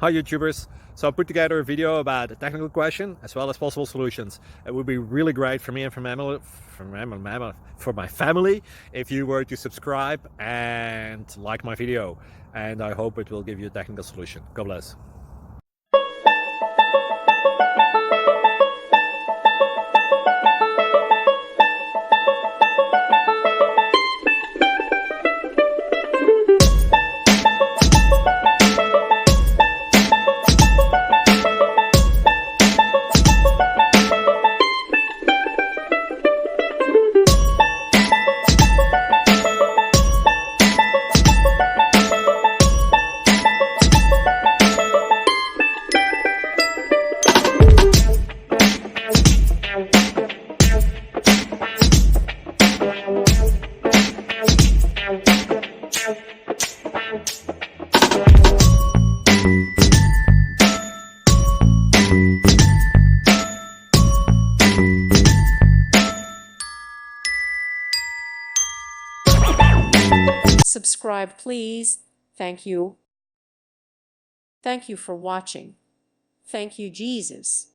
Hi YouTubers! So I put together a video about a technical question as well as possible solutions. It would be really great for me and for my family if you were to subscribe and like my video, and I hope it will give you a technical solution. God bless. Subscribe, please. Thank you. Thank you for watching. Thank you, Jesus.